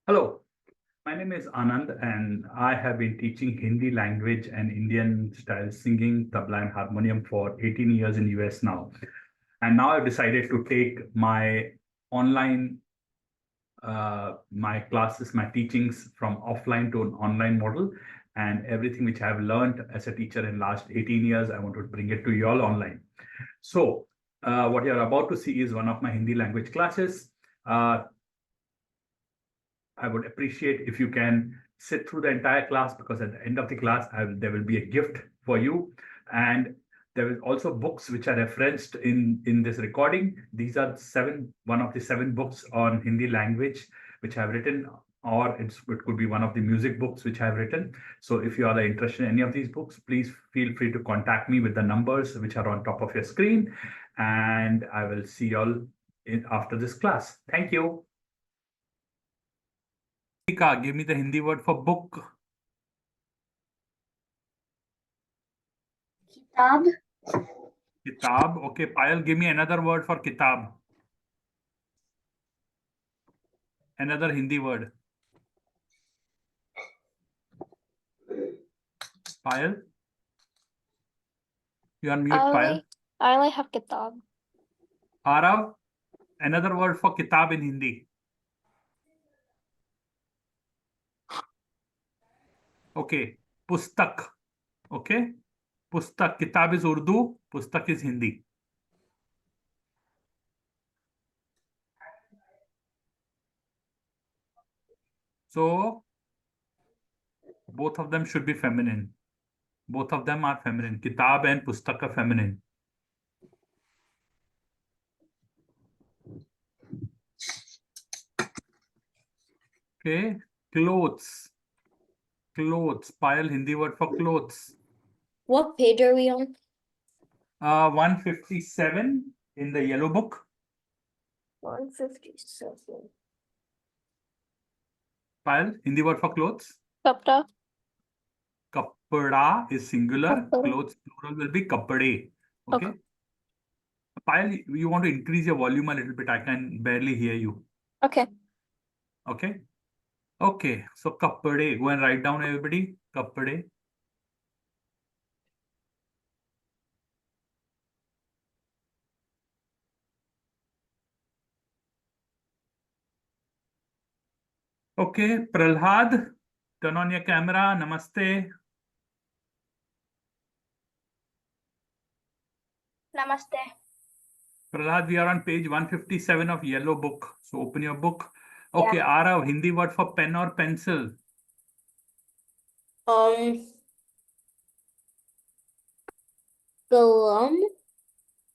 Hello, my name is Anand, and I have been teaching Hindi language and Indian style singing, tabla, and harmonium for 18 years in US now. And now I've decided to take my online, my classes, my teachings from offline to an online model. And everything which I've learned as a teacher in last 18 years, I want to bring it to you all online. So what you're about to see is one of my Hindi language classes. Uh, I would appreciate if you can sit through the entire class, because at the end of the class, there will be a gift for you. And there is also books which are referenced in this recording. These are one of the seven books on Hindi language which I've written, or it could be one of the music books which I've written. So if you are interested in any of these books, please feel free to contact me with the numbers which are on top of your screen. And I will see you all after this class. Thank you. Give me the Hindi word for book. Kitab. Kitab. Okay, Payal, give me another word for kitab. Another Hindi word. Payal? You are mute, Payal. I only have kitab. Arav, another word for kitab in Hindi. Okay, pustak. Okay, pustak. Kitab is Urdu, pustak is Hindi. So, both of them should be feminine. Both of them are feminine. Kitab and pustak are feminine. Okay, clothes. Clothes. Payal, Hindi word for clothes. What page are we on? 157 in the yellow book. 157. Payal, Hindi word for clothes. Kapda. Kapda is singular. Kapda. Clothes plural will be kapade. Okay. Okay. Payal, you want to increase your volume a little bit. I can barely hear you. Okay. Okay. Okay. So kapade. Go and write down, everybody. Kapade. Okay. Pralhad, turn on your camera. Namaste. Namaste. Pralhad, we are on page 157 of yellow book. So open your book. Okay. Arav, Hindi word for pen or pencil. Kalam.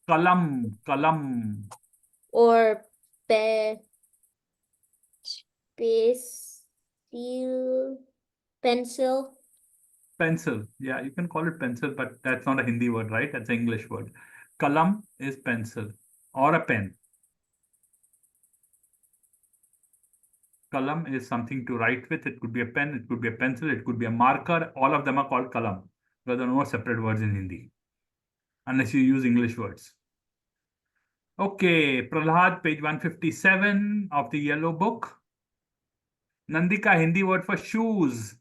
Kalam. Kalam. Or pencil. Pencil. Pencil. Yeah, you can call it pencil, but that's not a Hindi word, right? That's an English word. Kalam is pencil or a pen. Kalam is something to write with. It could be a pen, it could be a pencil, it could be a marker. All of them are called kalam. There are no separate words in Hindi unless you use English words. Okay, Prahlad, page 157 of the yellow book. Nandika, Hindi word for shoes.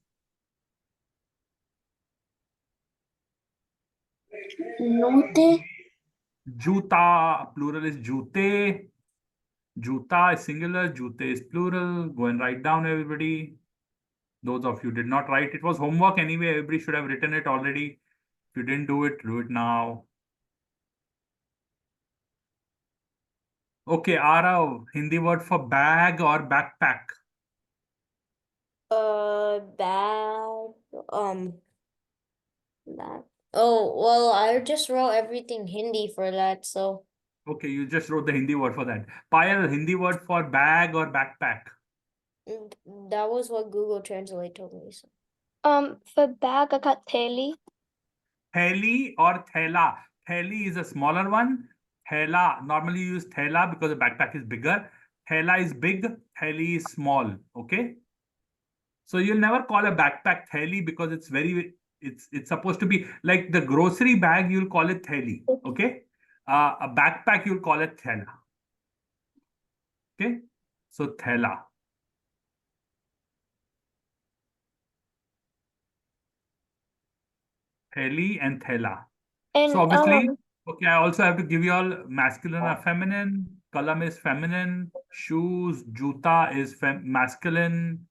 Note. Juta, plural is jute. Juta is singular, jute is plural. Go and write down, everybody. Those of you did not write, it was homework anyway. Everybody should have written it already. If you didn't do it now. Okay, Arav, Hindi word for bag or backpack. Bag. That. Oh, well, I just wrote everything Hindi for that, so. Okay, you just wrote the Hindi word for that. Payal, Hindi word for bag or backpack. That was what Google Translate told me. So. For bag, I got theli. Theli or thela. Theli is a smaller one. Thela, normally you use thela because the backpack is bigger. Thela is big, theli is small. Okay. So you'll never call a backpack theli because it's supposed to be like the grocery bag, you'll call it theli. Okay. A backpack, you'll call it thela. Okay. So thela. Theli and thela. And So obviously, okay, I also have to give you all masculine or feminine. Kalam is feminine. Shoes, juta is masculine.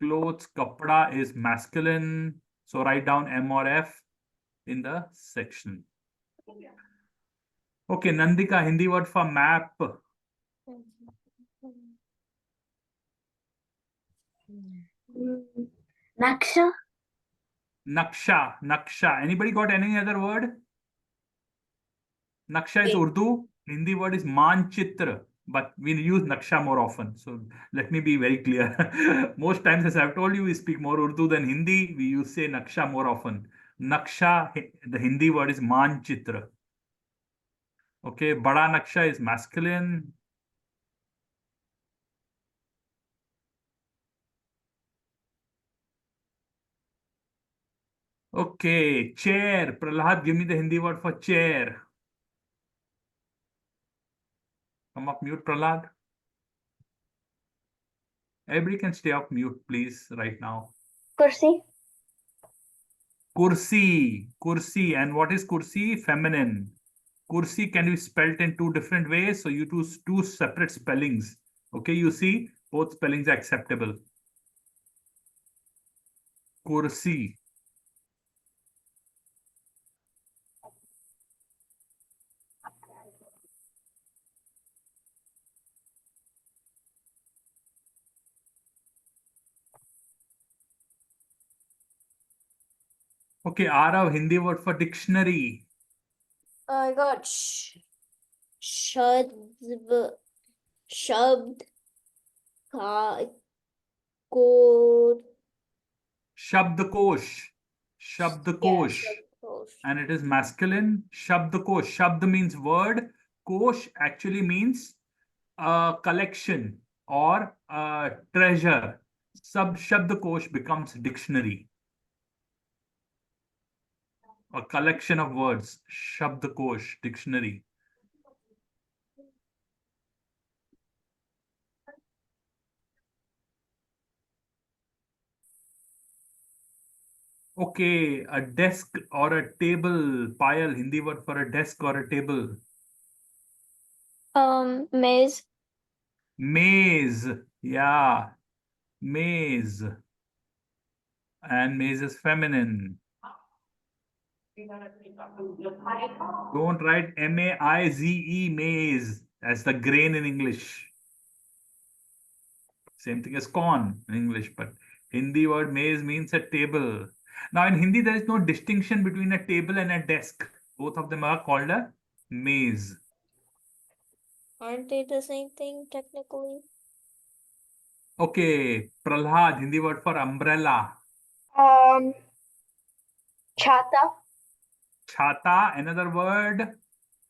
Clothes, kapda is masculine. So write down M or F in the section. Okay, Nandika, Hindi word for map. Naksha. Naksha, Naksha. Anybody got any other word? Naksha is Urdu. Hindi word is Manchitra, but we use Naksha more often. So let me be very clear. Most times, as I've told you, we speak more Urdu than Hindi. We use say Naksha more often. Naksha, the Hindi word is Manchitra. Okay, Bada Naksha is masculine. Okay, chair. Prahlad, give me the Hindi word for chair. Come up, mute, Prahlad. Everybody can stay off mute, please, right now. kursi. Kursi, kursi. And what is kursi? Feminine. Kursi can be spelled in two different ways. So you choose two separate spellings. Okay, you see, both spellings are acceptable. Kursi. Okay, Arav, Hindi word for dictionary. I got shabd, shabd, ka, ko, Shabdkosh. Shabdkosh. shabdkosh. And it is masculine. Shabdkosh. Shabd means word. Kosh actually means a collection or a treasure. Shabdkosh becomes dictionary. A collection of words. Shabdkosh, dictionary. Okay, a desk or a table. Payal, Hindi word for a desk or a table. Maze. Maze. Yeah, maze. And maze is feminine. Don't write M-A-I-Z-E, maze, as the grain in English. Same thing as corn in English, but Hindi word maze means a table. Now in Hindi, there is no distinction between a table and a desk. Both of them are called a maze. Aren't they the same thing technically? Okay, Prahlad, Hindi word for umbrella. Chata. Chhata, another word.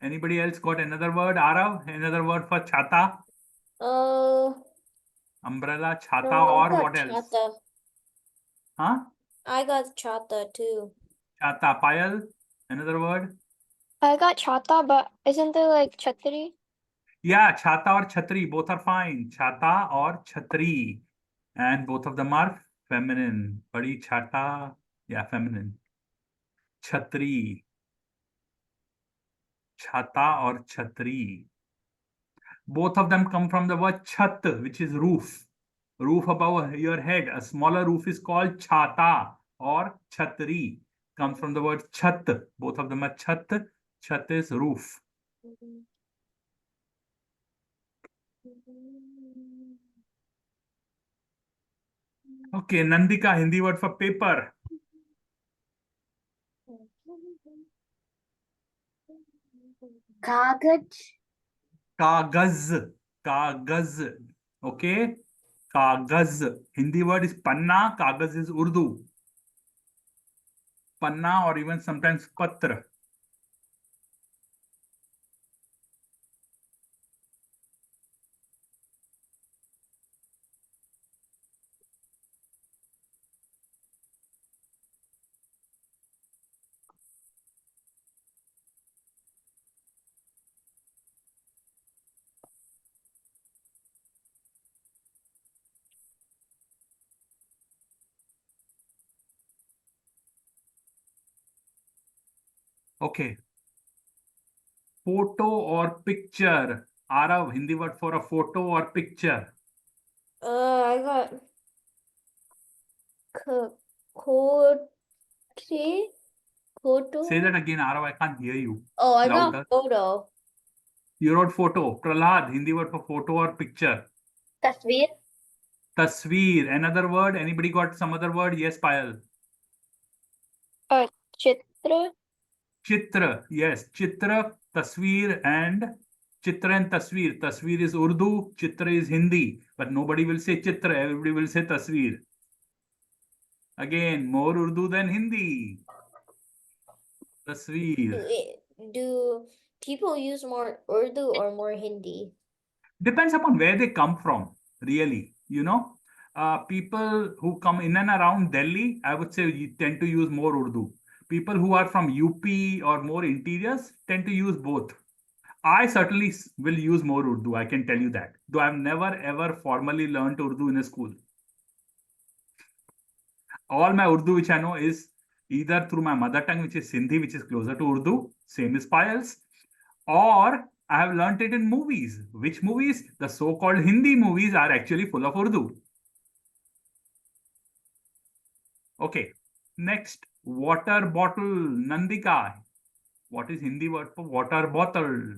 Anybody else got another word? Arav, another word for chhata? Uh, Umbrella, chhata, no, I or got what else? chata. Huh? I got chata too. Chhata, Payal, another word? I got chata, but isn't there like chhatri? Yeah, chhata or chhatri, both are fine. Chhata or chhatri. And both of them are feminine. Badi chhata, yeah, feminine. Chhatri. Chhata or chhatri. Both of them come from the word chat, which is roof. Roof above your head. A smaller roof is called chhata or chhatri. Comes from the word chat. Both of them are chat. Chat is roof. Okay, Nandika, Hindi word for paper. Kagaj. Kagaz. Kagaz. Okay. Kagaz. Hindi word is panna. Kagaz is Urdu. Panna or even sometimes patra. Okay. Photo or picture? Arav, Hindi word for a photo or picture? I got photo. Say that again, Arav. I can't hear you. Oh, I got Louder. photo. You wrote photo. Prahlad, Hindi word for photo or picture? Tasveer. Tasveer. Another word? Anybody got some other word? Yes, Payal. Chitra. Chitra. Yes, Chitra, Tasveer, and Chitra and Tasveer. Tasveer is Urdu, Chitra is Hindi. But nobody will say Chitra. Everybody will say Tasveer. Again, more Urdu than Hindi. Tasveer. Do people use more Urdu or more Hindi? Depends upon where they come from, really. People who come in and around Delhi, I would say you tend to use more Urdu. People who are from UP or more interiors tend to use both. I certainly will use more Urdu, I can tell you that. Though I've never ever formally learned Urdu in a school. All my Urdu which I know is either through my mother tongue, which is Sindhi, which is closer to Urdu, same as Payal's, or I have learnt it in movies. Which movies? The so-called Hindi movies are actually full of Urdu. Okay. Next, water bottle, Nandika. What is Hindi word for water bottle?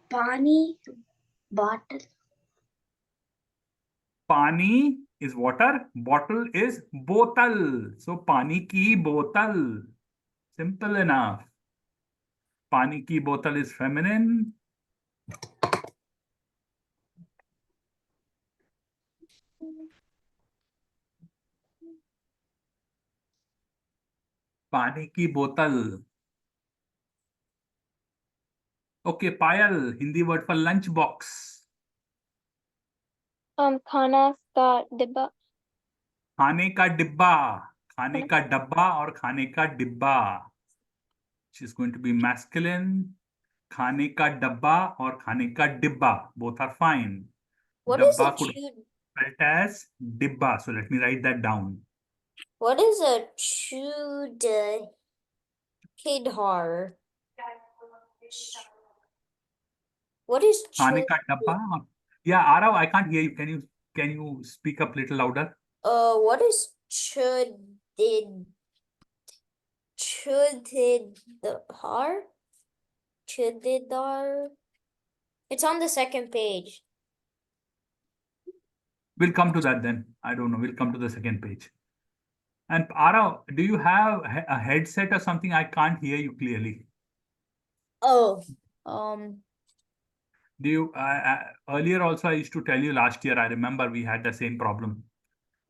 Pani bottle. Pani is water, bottle is botal. So pani ki botal. Simple enough. Pani ki botal is feminine. Pani ki botal. Okay, Payal, Hindi word for lunch box. Khana ka dibba. खाने का डिब्बा, खाने का डब्बा और खाने का डिब्बा. Which is going to be masculine. खाने का डब्बा और खाने का डिब्बा. Both are fine. What is Dabba a could be chud? spelled as dibba. So let me write that down. What is a chudhar? What is खाने chud? का डब्बा. Yeah, Arav, I can't hear you. Can you speak up a little louder? What is chudhar? Chudhidar? It's on the second page. We'll come to that then. I don't know. We'll come to the second page. And Arav, do you have a headset or something? I can't hear you clearly. Oh, Do you earlier also I used to tell you last year, I remember we had the same problem.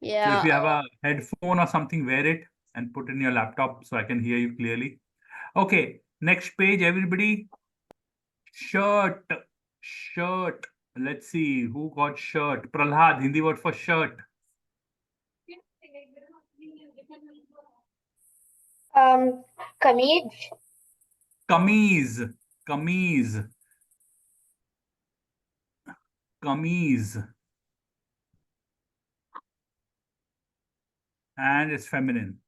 So if yeah. you have a headphone or something, wear it and put in your laptop so I can hear you clearly. Okay, next page, everybody. Shirt. Shirt. Let's see who got shirt. Prahlad, Hindi word for shirt. Kameez. Kameez. Kameez. Kameez. And it's feminine.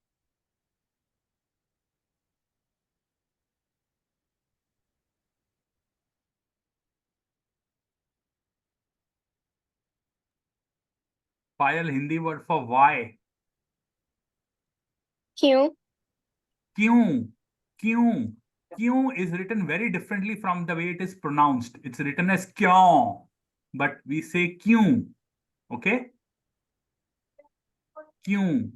Payal, Hindi word for why. Kyun. Kyun. Kyun. Kyun is written very differently from the way it is pronounced. It's written as kyon, but we say kyun. Okay? Kyun.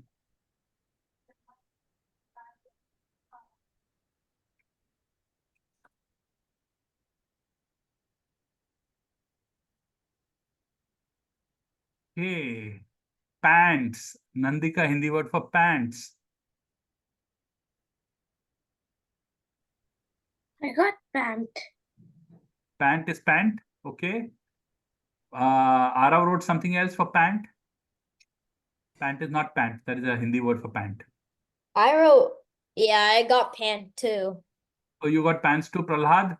Okay. Pants. Nandika, Hindi word for pants. I got pant. Pant is pant. Okay. Arav wrote something else for pant. Pant is not pant. That is a Hindi word for pant. Yeah, I got pant too. So you got pants too, Prahlad?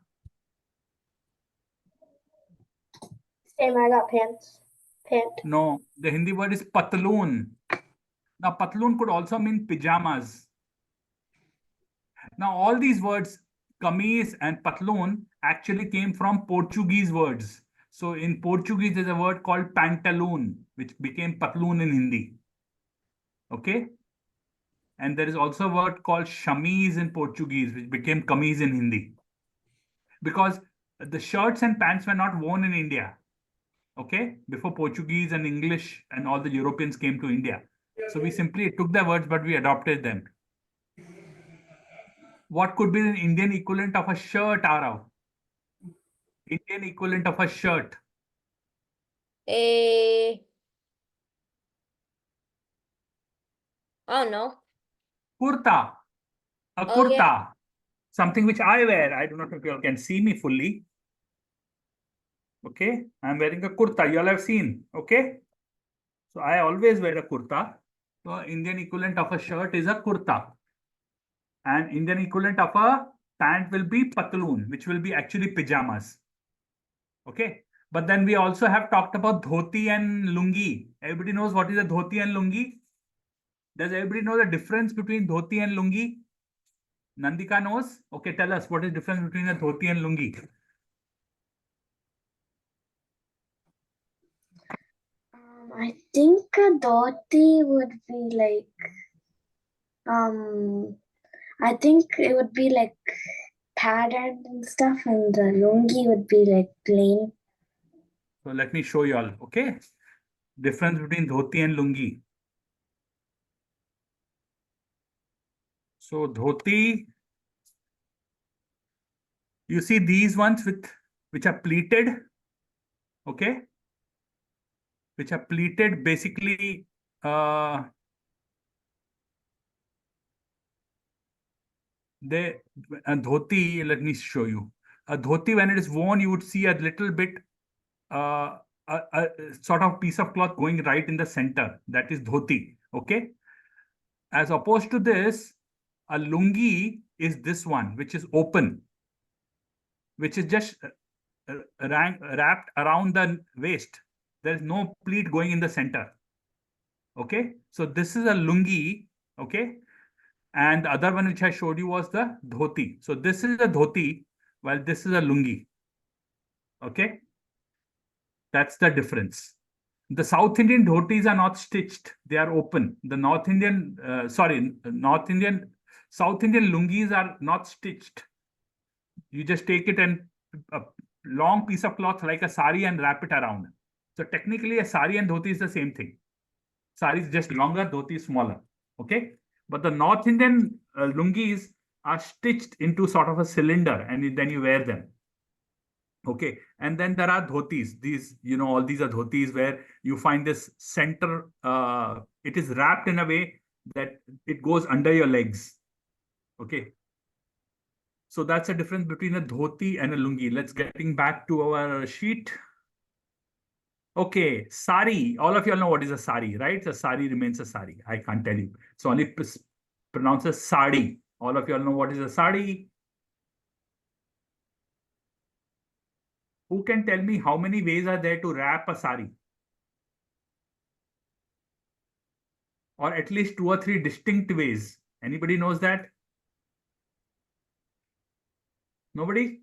Same, I got pants. Pant. No, the Hindi word is patloon. Now, patloon could also mean pajamas. Now, all these words, kameez and patloon, actually came from Portuguese words. So, in Portuguese, there's a word called pantaloon, which became patloon in Hindi. Okay. And there is also a word called chamise in Portuguese, which became kameez in Hindi. Because the shirts and pants were not worn in India. Okay. Before Portuguese and English and all the Europeans came to India. So, we simply took the words, but we adopted them. What could be the Indian equivalent of a shirt, Arav? Indian equivalent of a shirt. A. I don't know. Kurta. A Oh yeah. kurta. Something which I wear. I do not know if you all can see me fully. Okay. I'm wearing a kurta. You all have seen. Okay. So I always wear a kurta. So Indian equivalent of a shirt is a kurta. And Indian equivalent of a pant will be patloon, which will be actually pajamas. Okay. But then we also have talked about dhoti and lungi. Everybody knows what is a dhoti and lungi? Does everybody know the difference between dhoti and lungi? Nandika knows? Okay, tell us what is the difference between a dhoti and lungi? I think a dhoti would be like, I think it would be like patterned and stuff, and the lungi would be like plain. So let me show you all. Okay. Difference between dhoti and lungi. So dhoti, you see these ones which are pleated. Okay. Which are pleated basically they a dhoti, let me show you. A dhoti, when it is worn, you would see a little bit a sort of piece of cloth going right in the center. That is dhoti. Okay. As opposed to this, a lungi is this one, which is open, which is just wrapped around the waist. There is no pleat going in the center. Okay. So this is a lungi. Okay. And the other one which I showed you was the dhoti. So this is a dhoti, while this is a lungi. Okay. That's the difference. The South Indian dhotis are not stitched; they are open. The North Indian, South Indian lungis are not stitched. You just take it and a long piece of cloth like a sari and wrap it around. So technically, a sari and dhoti is the same thing. Sari is just longer, dhoti is smaller. Okay, but the North Indian lungis are stitched into sort of a cylinder, and then you wear them. Okay, and then there are dhotis. These, all these are dhotis where you find this center. It is wrapped in a way that it goes under your legs. Okay, so that's a difference between a dhoti and a lungi. Let's getting back to our sheet. Okay, sari. All of you all know what is a sari, right? A sari remains a sari. I can't tell you. So only pronounce as sari. All of you all know what is a sari. Who can tell me how many ways are there to wrap a sari? Or at least 2 or 3 distinct ways. Anybody knows that? Nobody?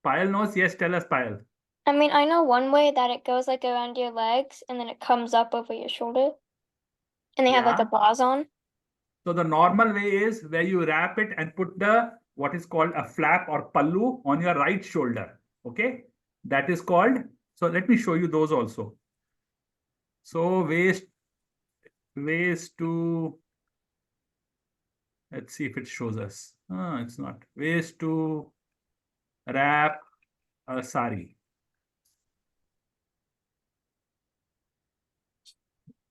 Payal knows? Yes, tell us, Payal. I mean, I know one way that it goes like around your legs and then it comes up over your shoulder. And they have like a Yeah. bras on. So the normal way is where you wrap it and put the what is called a flap or pallu on your right shoulder. Okay. That is called. So let me show you those also. So ways to, let's see if it shows us. It's not. Ways to wrap a sari.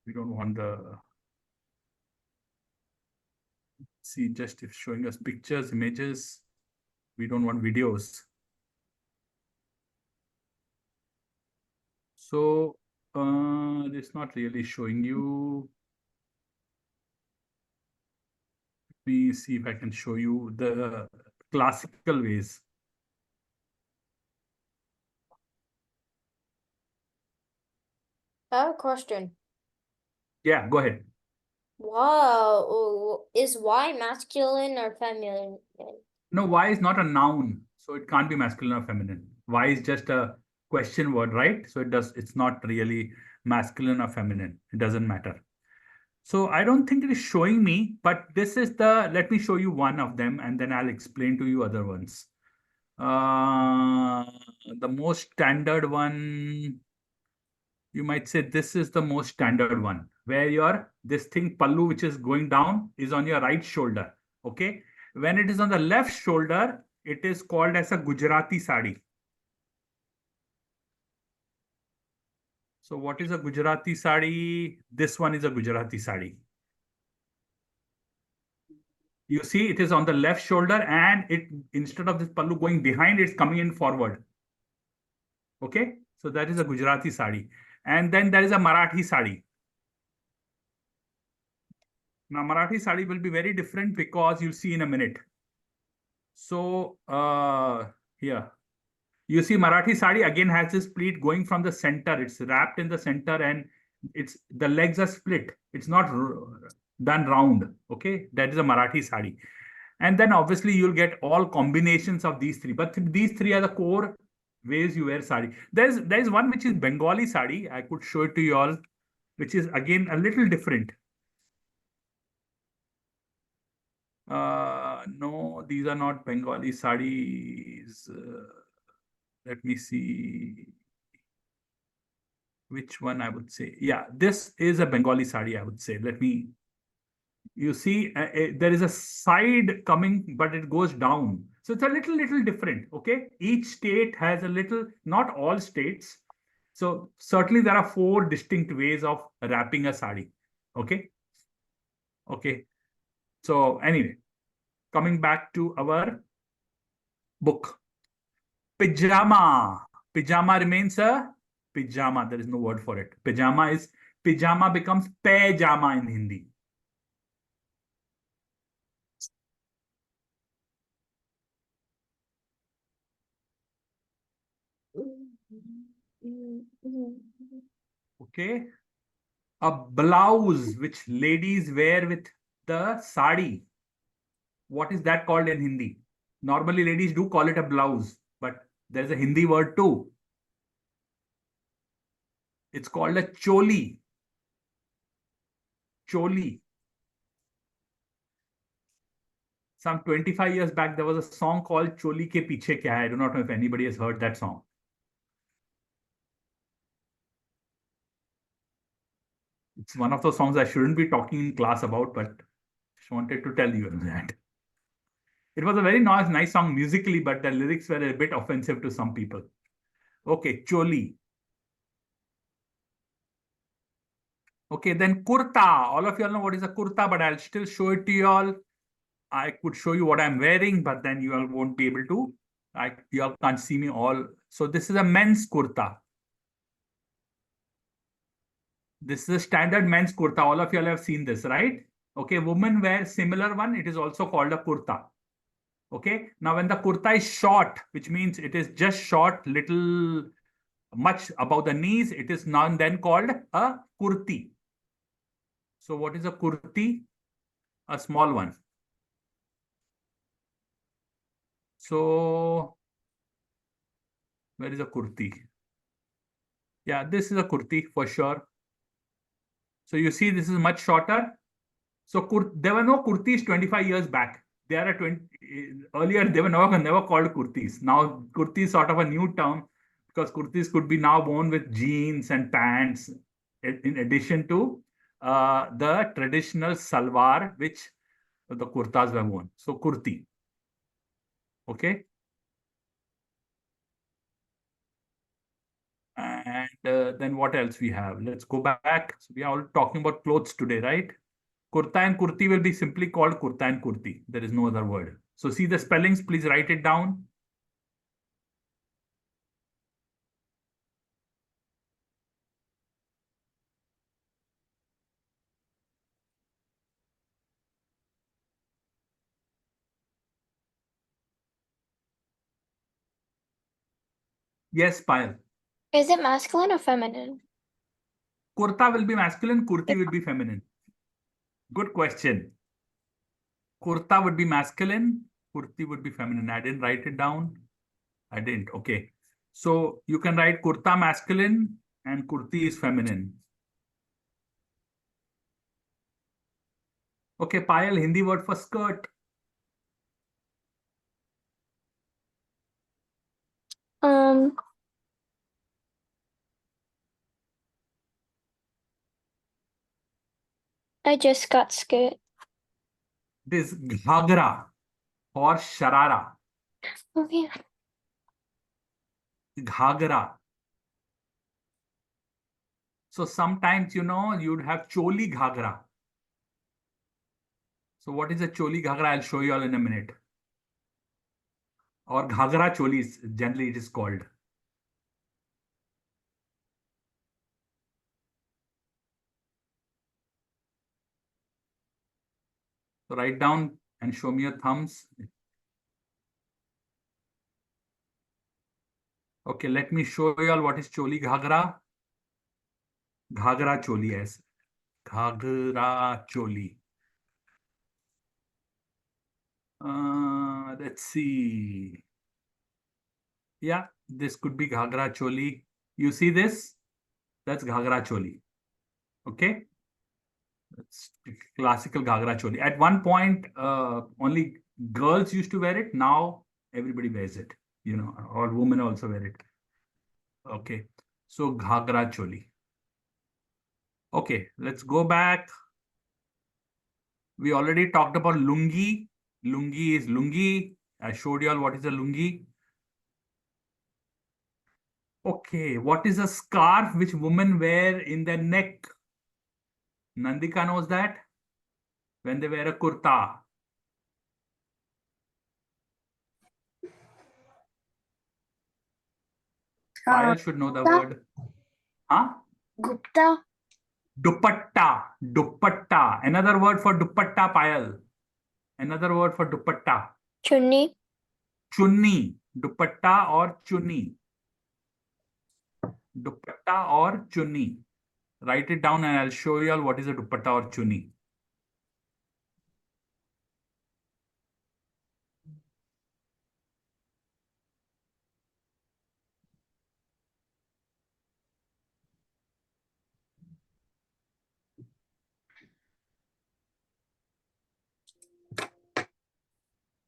We don't want the, see, just if showing us pictures, images. We don't want videos. So it's not really showing you. Let me see if I can show you the classical ways. I have a question. Yeah, go ahead. Wow, is Y masculine or feminine? No, Y is not a noun, so it can't be masculine or feminine. Y is just a question word, right? So it's not really masculine or feminine. It doesn't matter. So I don't think it is showing me, but let me show you one of them and then I'll explain to you other ones. Uh, the most standard one, you might say this is the most standard one, where this thing pallu, which is going down, is on your right shoulder. Okay. When it is on the left shoulder, it is called as a Gujarati sari. So what is a Gujarati sari? This one is a Gujarati sari. You see, it is on the left shoulder and instead of this pallu going behind, it's coming in forward. Okay. So that is a Gujarati sari. And then there is a Marathi sari. Now, Marathi sari will be very different because you'll see in a minute. So, here, you see Marathi sari again has this pleat going from the center. It's wrapped in the center and the legs are split. It's not done round. Okay, that is a Marathi sari. And then obviously you'll get all combinations of these three. But these three are the core ways you wear sari. There's one which is Bengali sari. I could show it to you all, which is again a little different. No, these are not Bengali sarees. Let me see which one I would say. Yeah, this is a Bengali sari, I would say. You see, there is a side coming, but it goes down. So it's a little different. Okay. Each state has a little, not all states. So certainly there are 4 distinct ways of wrapping a sari. Okay. Okay. So anyway, coming back to our book. Pajama. Pajama remains a pajama. There is no word for it. Pajama becomes pajama in Hindi. Okay. A blouse which ladies wear with the sari. What is that called in Hindi? Normally ladies do call it a blouse, but there's a Hindi word too. It's called a choli. Choli. Some 25 years back, there was a song called Choli Ke Piche Kya Hai. I do not know if anybody has heard that song. It's one of those songs I shouldn't be talking in class about, but just wanted to tell you that. It was a very nice song musically, but the lyrics were a bit offensive to some people. Okay, choli. Okay, then kurta. All of you all know what is a kurta, but I'll still show it to you all. I could show you what I'm wearing, but then you all won't be able to. You all can't see me all. So this is a men's kurta. This is a standard men's kurta. All of you all have seen this, right? Okay, women wear similar one. It is also called a kurta. Okay, now when the kurta is short, which means it is just short, much above the knees, it is now and then called a kurti. So what is a kurti? A small one. So where is a kurti? Yeah, this is a kurti for sure. So you see, this is much shorter. So there were no kurtis 25 years back. There are 20 earlier. They were never called kurtis. Now kurti is sort of a new term because kurtis could be now worn with jeans and pants in addition to the traditional salwar, which the kurtas were worn. So kurti. Okay. And then what else we have? Let's go back. So we are all talking about clothes today, right? Kurta and kurti will be simply called kurta and kurti. There is no other word. So see the spellings, please write it down. Yes, Payal. Is it masculine or feminine? Kurta will be masculine, kurti will be feminine. Good question. Kurta would be masculine, kurti would be feminine. I didn't write it down. I didn't. Okay. So you can write kurta masculine and kurti is feminine. Okay, Payal, Hindi word for skirt. I just got skirt. This ghagra or sharara. Oh yeah. Ghagra. So sometimes, you know, you'd have choli ghagra. So what is a choli ghagra? I'll show you all in a minute. Or ghagra choli, generally it is called. So write down and show me your thumbs. Okay, let me show you all what is choli ghagra. Ghagra choli, yes. Ghagra choli. Let's see. Yeah, this could be ghagra choli. You see this? That's ghagra choli. Okay. That's classical ghagra choli. At one point, only girls used to wear it. Now everybody wears it. You know, or women also wear it. Okay. So ghagra choli. Okay, let's go back. We already talked about lungi. Lungi is lungi. I showed you all what is a lungi. Okay, what is a scarf which women wear in their neck? Nandika knows that. When they wear a kurta. Payal should know the word. Huh? Gupta. Dupatta. Dupatta. Another word for dupatta, Payal. Another word for dupatta. Chunni. Chunni. Dupatta or chunni. Dupatta or chunni. Write it down and I'll show you all what is a dupatta or chunni.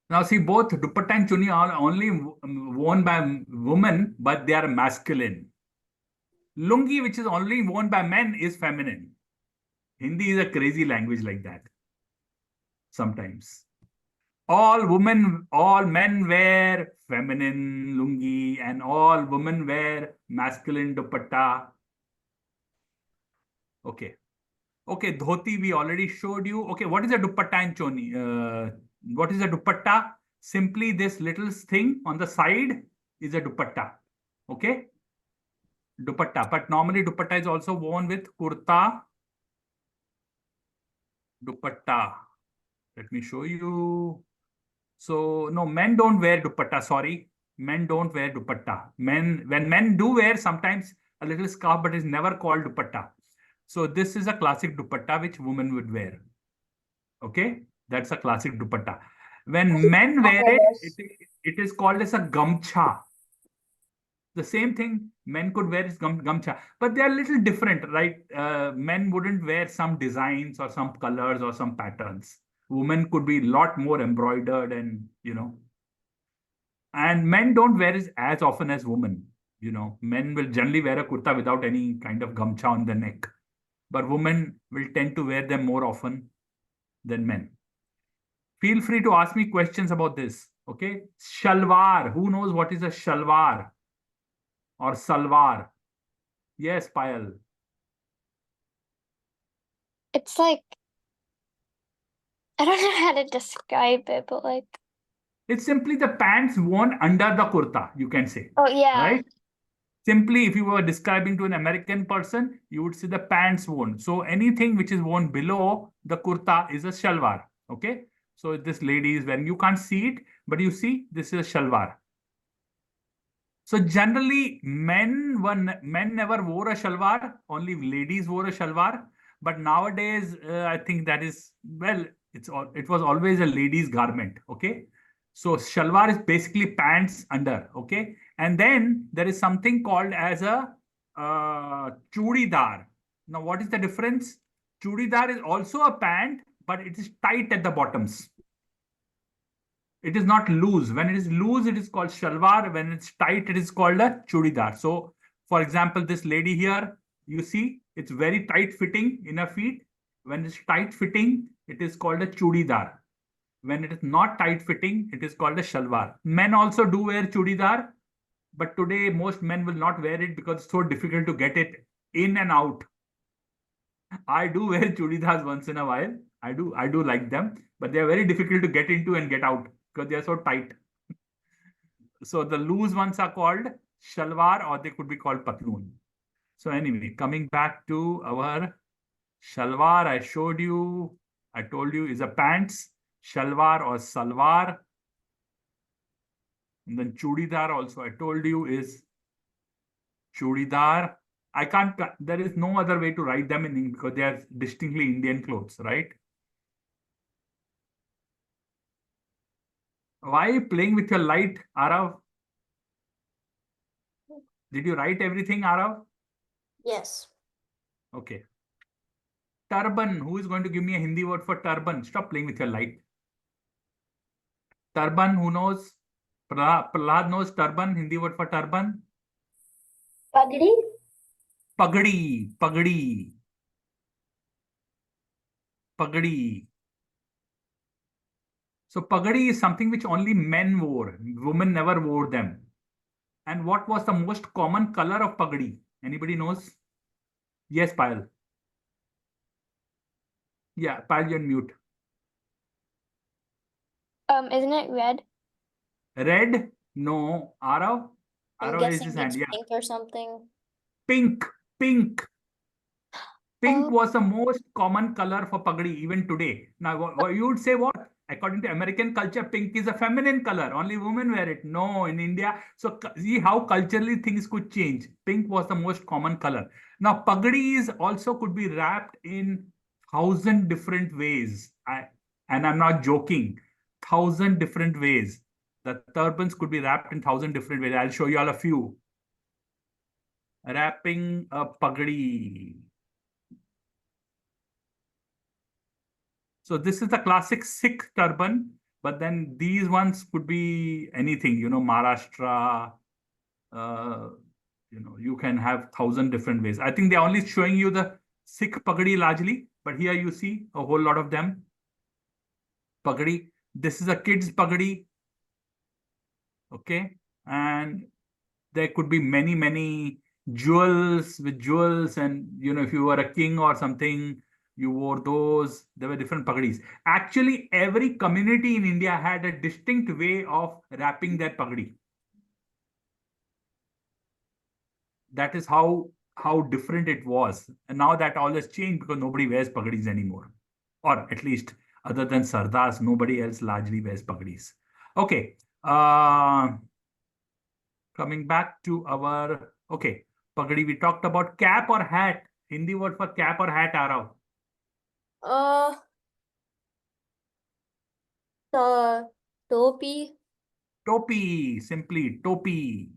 Now see, both dupatta and chunni are only worn by women, but they are masculine. Lungi, which is only worn by men, is feminine. Hindi is a crazy language like that. Sometimes. All men wear feminine lungi and all women wear masculine dupatta. Okay. Okay, dhoti we already showed you. Okay, what is a dupatta and choni? What is a dupatta? Simply this little thing on the side is a dupatta. Okay? Dupatta. But normally dupatta is also worn with kurta. Dupatta. Let me show you. So, no, men don't wear dupatta. Sorry. Men don't wear dupatta. When men do wear sometimes a little scarf, but it's never called dupatta. So this is a classic dupatta which women would wear. Okay, that's a classic dupatta. When men wear it is called as a gamcha. The same thing men could wear is gamcha, but they are a little different, right? Men wouldn't wear some designs or some colors or some patterns. Women could be a lot more embroidered and, you know, and men don't wear it as often as women. You know, men will generally wear a kurta without any kind of gamcha on the neck, but women will tend to wear them more often than men. Feel free to ask me questions about this. Okay. Shalwar. Who knows what is a shalwar or salwar? Yes, Payal. It's like, I don't know how to describe it, but like, It's simply the pants worn under the kurta, you can say. oh yeah. Right? Simply, if you were describing to an American person, you would see the pants worn. So anything which is worn below the kurta is a shalwar. Okay. So this lady is wearing, you can't see it, but you see this is a shalwar. So generally, men never wore a shalwar. Only ladies wore a shalwar. But nowadays, I think that is well, it was always a lady's garment. Okay, so shalwar is basically pants under. Okay, and then there is something called as a chudidar. Now, what is the difference? Chudidar is also a pant, but it is tight at the bottoms. It is not loose. When it is loose, it is called shalwar. When it's tight, it is called a chudidar. So, for example, this lady here, you see, it's very tight fitting in her feet. When it's tight fitting, it is called a chudidar. When it is not tight fitting, it is called a shalwar. Men also do wear chudidar, but today most men will not wear it because it's so difficult to get it in and out. I do wear chudidars once in a while. I do like them, but they are very difficult to get into and get out because they are so tight. So the loose ones are called shalwar or they could be called patloon. So anyway, coming back to our shalwar, I showed you, I told you is a pants, shalwar or salwar. And then chudidar also I told you is chudidar. I can't, there is no other way to write them in English because they are distinctly Indian clothes, right? Why are you playing with your light, Arav? Did you write everything, Arav? Yes. Okay. Turban. Who is going to give me a Hindi word for turban? Stop playing with your light. Turban. Who knows? Prahlad knows turban. Hindi word for turban. Pagdi? Pagdi. Pagdi. Pagdi. So pagdi is something which only men wore. Women never wore them. And what was the most common color of pagdi? Anybody knows? Yes, Payal. Yeah, Payal, you're on mute. Isn't it red? Red? No. Arav? I'm Arav raised his guessing hand. it's Yeah. pink or something. Pink. Pink. Pink Oh. was the most common color for pagdi even today. Now, you would say what? According to American culture, pink is a feminine color. Only women wear it. No, in India. So see how culturally things could change. Pink was the most common color. Now, pagdis also could be wrapped in 1,000 different ways. And I'm not joking. 1,000 different ways. The turbans could be wrapped in 1,000 different ways. I'll show you all a few. Wrapping a pagdi. So this is the classic Sikh turban, but then these ones could be anything, Maharashtra, uh, you can have 1,000 different ways. I think they're only showing you the Sikh pagdi largely, but here you see a whole lot of them. Pagdi. This is a kid's pagdi. Okay. And there could be many, many jewels with jewels. And, if you were a king or something, you wore those. There were different pagdis. Actually, every community in India had a distinct way of wrapping their pagdi. That is how different it was. And now that all has changed because nobody wears pagdis anymore. Or at least other than sardars, nobody else largely wears pagdis. Okay. Coming back to our, okay, pagdi, we talked about cap or hat. Hindi word for cap or hat, Arav. Uh, the topi. Topi, simply topi.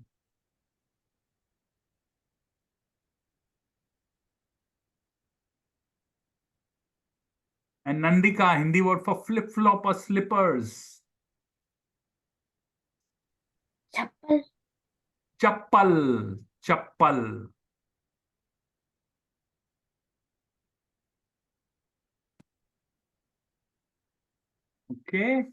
And Nandika, Hindi word for flip-flop or slippers. Chappal? Chappal, chappal. Okay.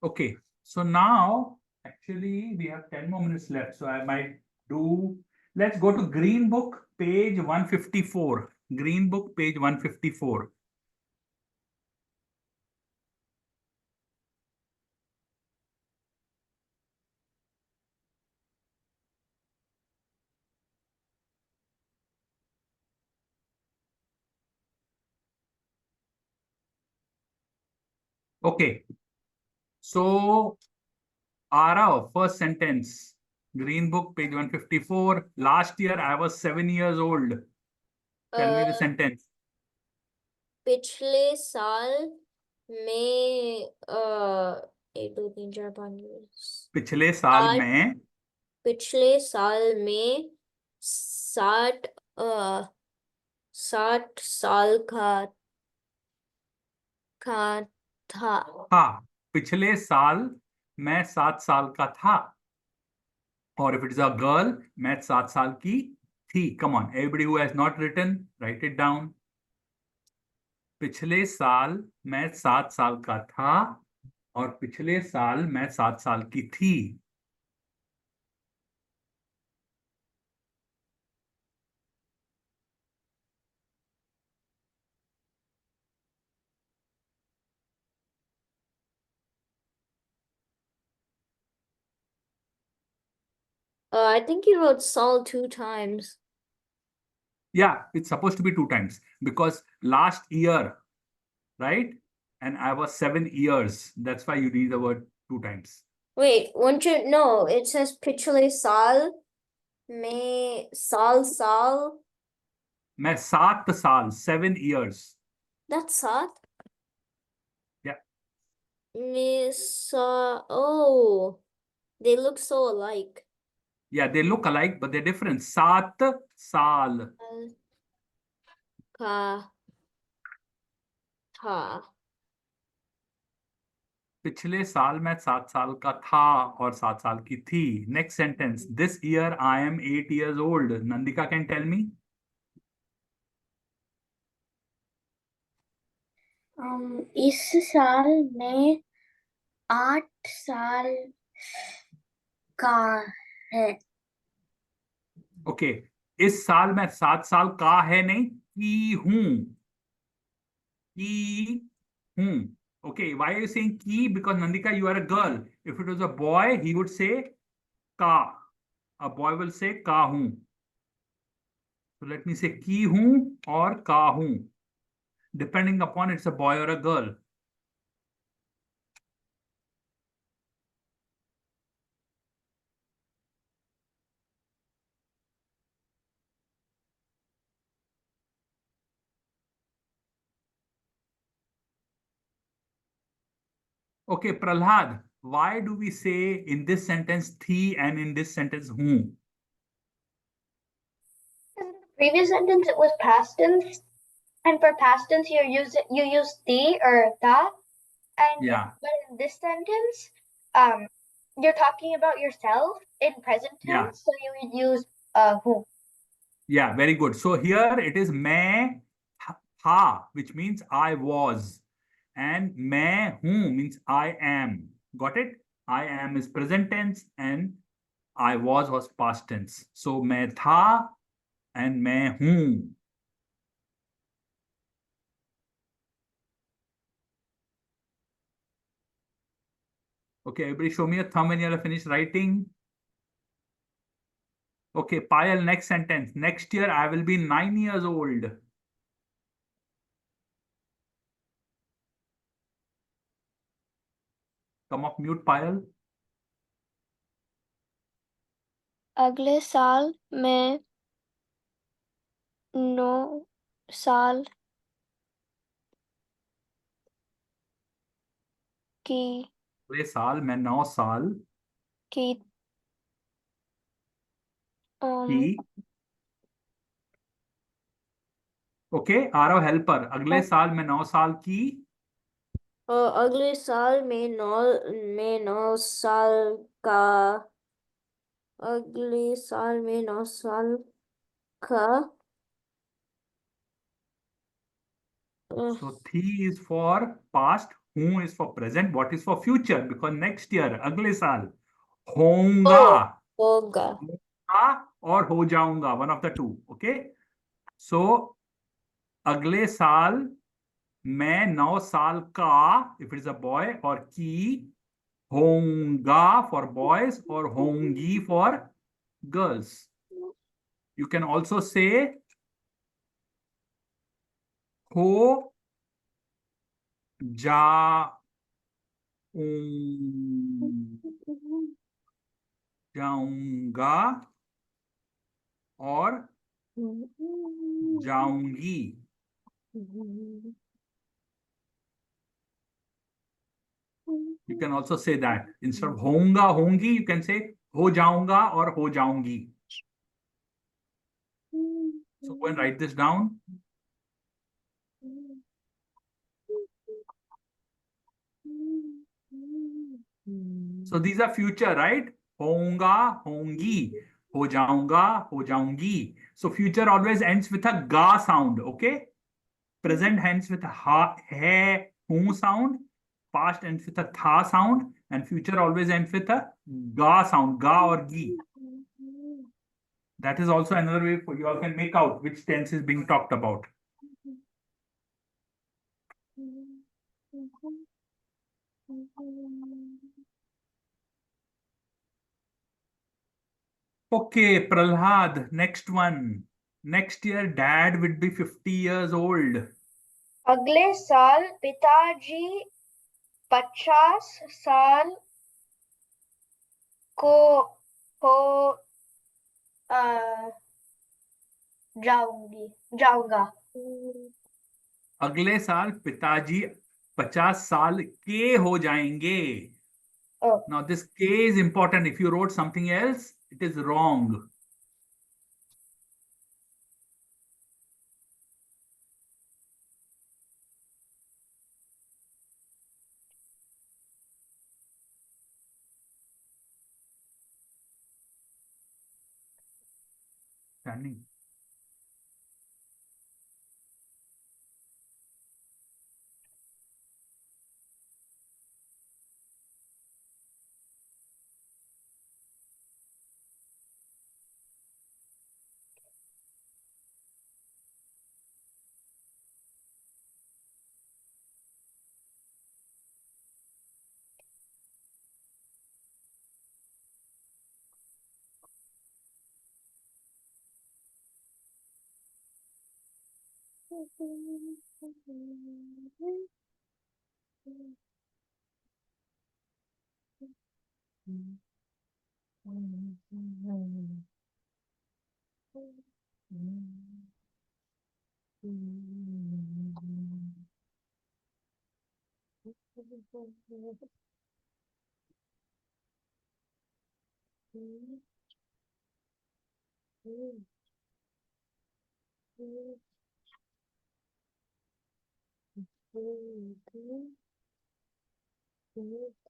Okay. So now, actually, we have 10 more minutes left. So I might do, let's go to Green Book, page 154. Green Book, page 154. Okay. So, Arav, first sentence. Green Book, page 154. Last year, I was 7 years old. Tell me the sentence. पिछले साल में 1 2 3 4 5 पिछले साल आठ- में पिछले साल में 60 साल का था। पिछले साल मैं 7 साल का था. और if it is a girl, मैं 7 साल की थी. Come on, everybody who has not written, write it down. पिछले साल मैं 7 साल का था और पिछले साल मैं 7 साल की थी. I think you wrote Saul 2 times. Yeah, it's supposed to be 2 times because last year, right? And I was 7 years. That's why you need the word 2 times. Wait, no, it says पिछले साल में साल. मैं 7 साल, 7 years. That's 7. Yeah. Oh, they look so alike. Yeah, they look alike, but they're different. 7 साल. का था. पिछले साल मैं 7 साल का था और 7 साल की थी. Next sentence. This year I am 8 years old. Nandika can tell me. इस साल में 8 साल का है. Okay. इस साल मैं 7 साल का है नहीं की हूं. की हूं. Okay. Why are you saying ki? Because Nandika, you are a girl. If it was a boy, he would say ka. A boy will say ka हूं. So let me say ki हूं or ka हूं, depending upon it's a boy or a girl. Okay, Prahlad, why do we say in this sentence thi and in this sentence whom? In the previous sentence, it was past tense, and for past tense, you use the or that, and Yeah, but in this sentence, you're talking about yourself in present yeah, tense, so you would use who. yeah, very good. So here it is मैं था, which means I was, and मैं हूँ means I am. Got it? I am is present tense and I was past tense. So मैं था and मैं हूँ. Okay, everybody show me a thumb when you are finished writing. Okay, Payal, next sentence. Next year I will be 9 years old. Come off mute, Payal. अगले साल मैं 9 साल की अगले साल मैं 9 साल की की. Okay, Aarav helper. अगले साल मैं 9 साल की. अगले साल में 9 साल का. अगले साल में 9 साल का. So thi is for past, who is for present, what is for future? Because next year, अगले साल होऊंगा, होगा. और हो जाऊंगा, one of the two. Okay. So अगले साल मैं 9 साल का, if it is a boy, और की होऊंगा for boys or होंगी for girls. You can also say हो जाऊंगा और जाऊंगी. You can also say that. Instead of होऊंगा, होंगी, you can say हो जाऊंगा और हो जाऊंगी. So go and write this down. So these are future, right? होऊंगा, होंगी, हो जाऊंगा, हो जाऊंगी. So future always ends with a ga sound, okay? Present ends with a ha, hai, hu sound. Past ends with a tha sound. And future always ends with a ga sound, ga or gi. That is also another way for you all can make out which tense is being talked about. Okay, Prahlad, next one. Next year, dad would be 50 years old. अगले साल पिताजी 50 साल को हो जाऊंगा. अगले साल पिताजी 50 साल के हो जाएंगे. Oh. Now, this K is important. If you wrote something else, it is wrong. Standing.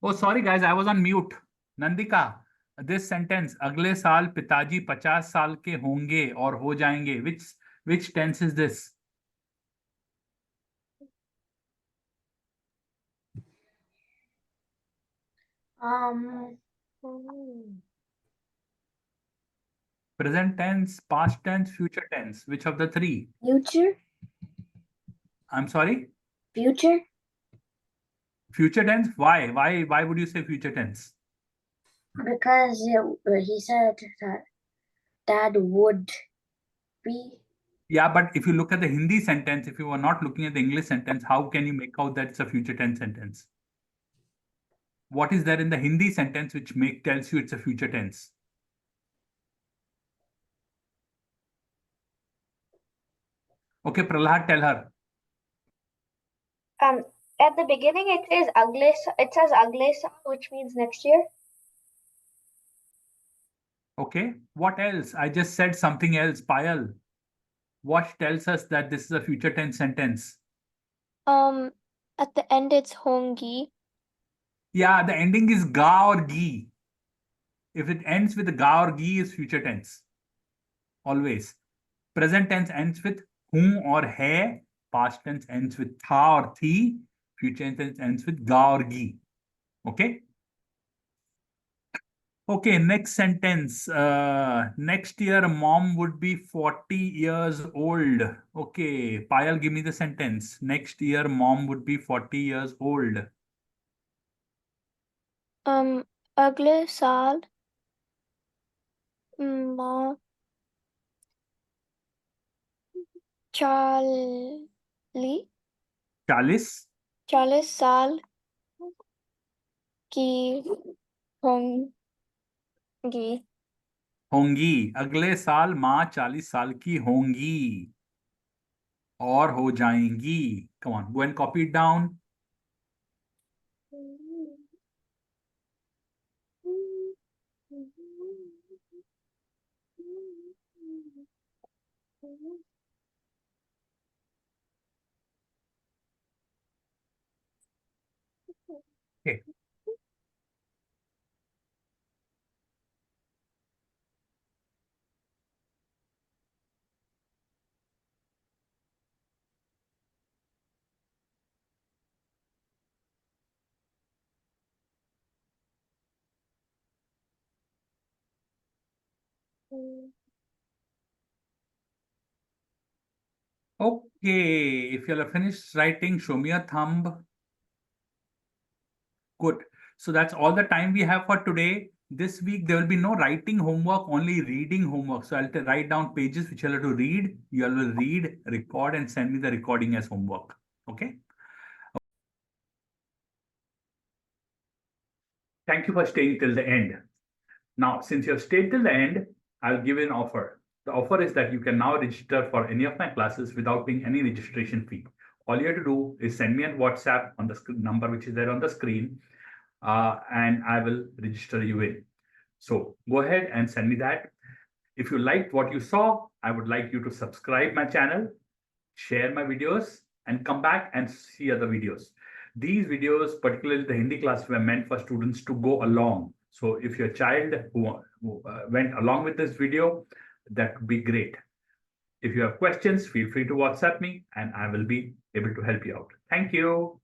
Oh, sorry guys, I was on mute. Nandika, this sentence, अगले साल पिताजी 50 साल के होंगे और हो जाएंगे. Which tense is this? Present tense, past tense, future tense. Which of the three? Future. I'm sorry? Future. Future tense? Why? Why would you say future tense? Because he said that dad would be. Yeah, but if you look at the Hindi sentence, if you are not looking at the English sentence, how can you make out that it's a future tense sentence? What is there in the Hindi sentence which tells you it's a future tense? Okay, Prahlad, tell her. At the beginning it says agle saal, which means next year. Okay, what else? I just said something else, Payal. What tells us that this is a future tense sentence? At the end it's hongi. Yeah, the ending is ga or gi. If it ends with ga or gi, is future tense. Always. Present tense ends with hu or hai. Past tense ends with tha or thi. Future tense ends with ga or gi. Okay? Okay, next sentence. Next year, mom would be 40 years old. Okay, Payal, give me the sentence. Next year, mom would be 40 years old. अगले साल माँ 40 40? 40 साल की होंगी होंगी, अगले साल माँ 40 साल की होंगी और हो जाएंगी. Come on, go and copy it down. Okay. Okay, if you'll have finished writing, show me a thumb. Good. So that's all the time we have for today. This week there will be no writing homework, only reading homework. So I'll write down pages which you'll have to read. You will read, record, and send me the recording as homework. Okay. Thank you for staying till the end. Now, since you have stayed till the end, I'll give you an offer. The offer is that you can now register for any of my classes without paying any registration fee. All you have to do is send me a WhatsApp on the number which is there on the screen, and I will register you in. So go ahead and send me that. If you liked what you saw, I would like you to subscribe my channel, share my videos, and come back and see other videos. These videos, particularly the Hindi class, were meant for students to go along. So if your child who went along with this video, that would be great. If you have questions, feel free to WhatsApp me and I will be able to help you out. Thank you.